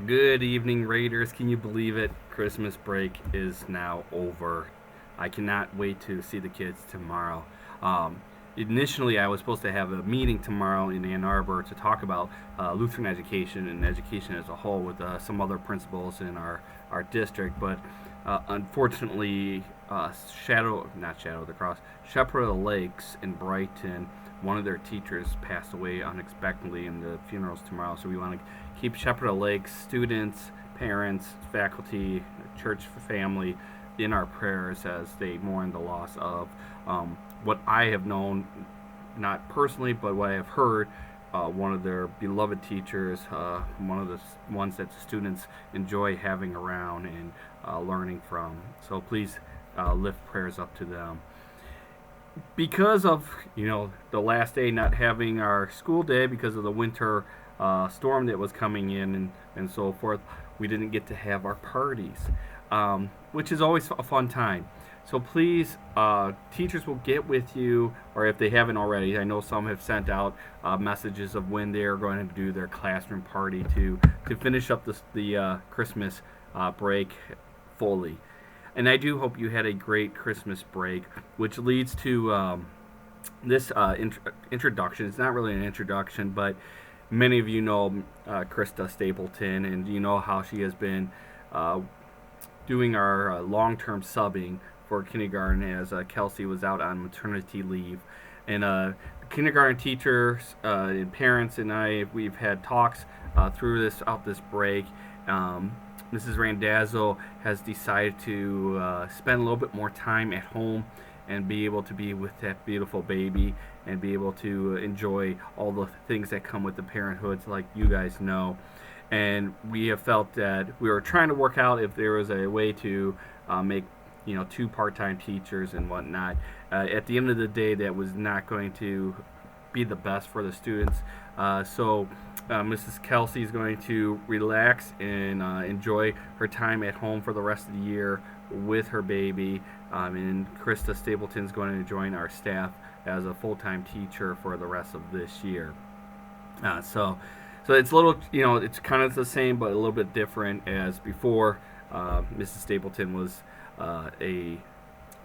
Good evening, Raiders. Can you believe it? Christmas break is now over. I cannot wait to see the kids tomorrow. Initially, I was supposed to have a meeting tomorrow in Ann Arbor to talk about Lutheran education and education as a whole with some other principals in our district, but unfortunately, not Shadow of the Cross, Shepherd of the Lakes in Brighton, one of their teachers passed away unexpectedly, and the funeral's tomorrow. So we want to keep Shepherd of the Lakes students, parents, faculty, church family in our prayers as they mourn the loss of what I have known, not personally, but what I have heard. One of their beloved teachers, one of the ones that students enjoy having around and learning from. So please lift prayers up to them. Because of the last day not having our school day because of the winter storm that was coming in and so forth, we didn't get to have our parties, which is always a fun time. So please, teachers will get with you, or if they haven't already, I know some have sent out messages of when they're going to do their classroom party to finish up the Christmas break fully. And I do hope you had a great Christmas break, which leads to this introduction. It's not really an introduction, but many of you know Krista Stapleton, and you know how she has been doing our long-term subbing for kindergarten as Kelsey was out on maternity leave. And kindergarten teachers and parents and we've had talks through this break. Mrs. Randazzo has decided to spend a little bit more time at home and be able to be with that beautiful baby and be able to enjoy all the things that come with the parenthoods, like you guys know. And we have felt that we were trying to work out if there was a way to make two part-time teachers and whatnot. At the end of the day, that was not going to be the best for the students. So Mrs. Kelsey is going to relax and enjoy her time at home for the rest of the year with her baby. And Krista Stapleton is going to join our staff as a full-time teacher for the rest of this year. So it's a little, it's kind of the same but a little bit different as before. Mrs. Stapleton was a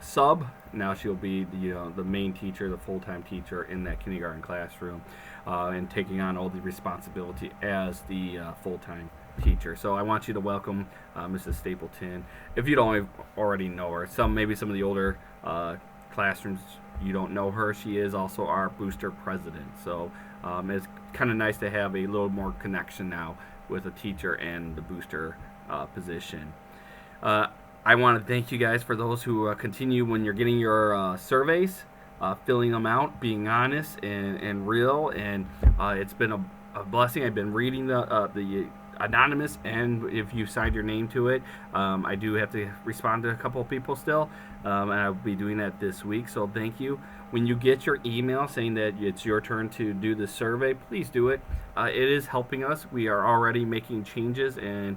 sub. Now she'll be the main teacher, the full-time teacher in that kindergarten classroom, and taking on all the responsibility as the full-time teacher. So I want you to welcome Mrs. Stapleton. If you don't already know her, maybe some of the older classrooms you don't know her. She is also our booster president. So it's kind of nice to have a little more connection now with a teacher and the booster position. I want to thank you guys for those who continue when you're getting your surveys, filling them out, being honest and real, and it's been a blessing. I've been reading the anonymous, and if you signed your name to it, I do have to respond to a couple of people still, and I'll be doing that this week, so thank you. When you get your email saying that it's your turn to do the survey, please do it. It is helping us. We are already making changes and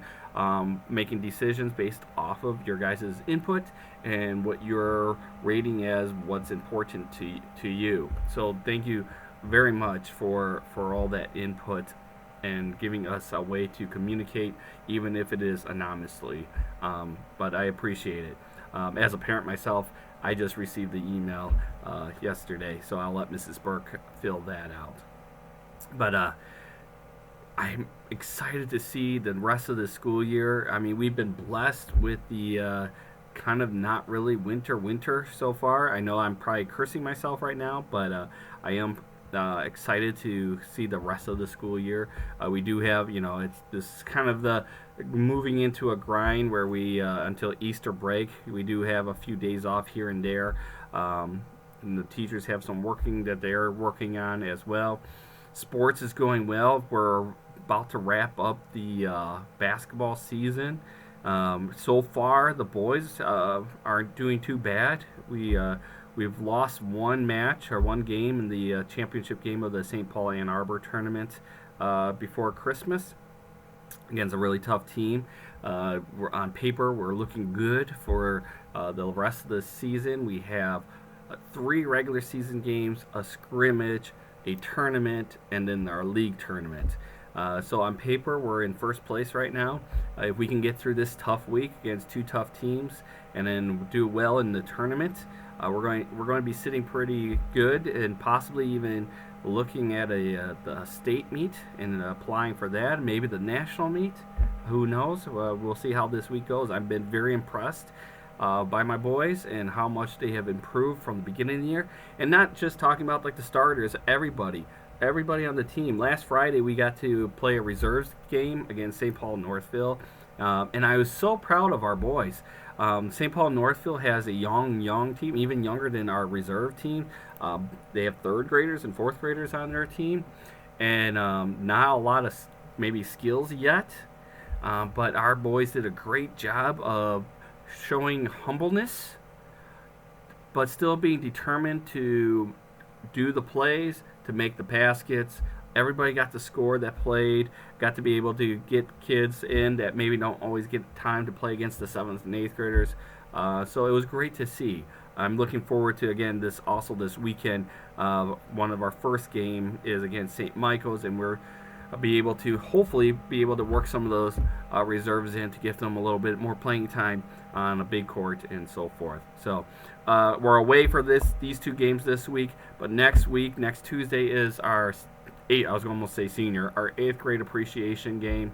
making decisions based off of your guys' input and what you're rating as what's important to you. So thank you very much for all that input and giving us a way to communicate, even if it is anonymously. But I appreciate it. As a parent myself, I just received the email yesterday, so I'll let Mrs. Burk fill that out. But I'm excited to see the rest of the school year. I mean, we've been blessed with the kind of not really winter so far. I know I'm probably cursing myself right now, but I am excited to see the rest of the school year. We do have, it's this kind of the moving into a grind where we, until Easter break, we do have a few days off here and there. And the teachers have some working that they're working on as well. Sports is going well. We're about to wrap up the basketball season. So far, the boys aren't doing too bad. We've lost one game in the championship game of the St. Paul Ann Arbor tournament before Christmas against a really tough team. We're on paper, we're looking good for the rest of the season. We have 3 regular season games, a scrimmage, a tournament, and then our league tournament. So on paper, we're in first place right now. If we can get through this tough week against two tough teams, and then do well in the tournament, we're going to be sitting pretty good, and possibly even looking at the state meet and applying for that, maybe the national meet. Who knows? We'll see how this week goes. I've been very impressed by my boys and how much they have improved from the beginning of the year, and not just talking about like the starters. Everybody on the team. Last Friday we got to play a reserves game against St. Paul Northville, and I was so proud of our boys. St. Paul Northville has a young team, even younger than our reserve team. They have third graders and fourth graders on their team, and not a lot of maybe skills yet, but our boys did a great job of showing humbleness, but still being determined to do the plays, to make the baskets. Everybody got to score that played, got to be able to get kids in that maybe don't always get time to play against the 7th and 8th graders. So it was great to see. I'm looking forward to, again, this weekend. One of our first game is against St. Michael's, and we're hopefully be able to work some of those reserves in to give them a little bit more playing time on a big court and so forth. So we're away for these two games this week, but next Tuesday is our our 8th grade appreciation game,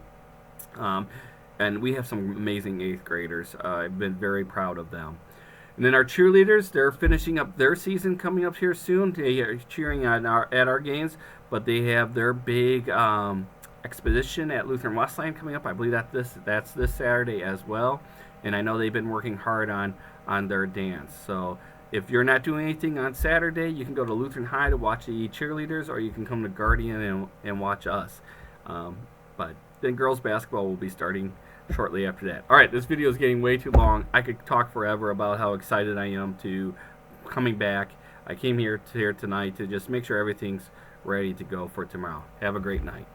and we have some amazing 8th graders. I've been very proud of them. And then our cheerleaders, they're finishing up their season coming up here soon. They are cheering at our games, but they have their big expedition at Lutheran Westland coming up. I believe that's this Saturday as well. And I know they've been working hard on their dance. So if you're not doing anything on Saturday, you can go to Lutheran High to watch the cheerleaders, or you can come to Guardian and watch us. But then girls basketball will be starting shortly after that. All right, this video is getting way too long. I could talk forever about how excited I am to coming back. I came here tonight to just make sure everything's ready to go for tomorrow. Have a great night.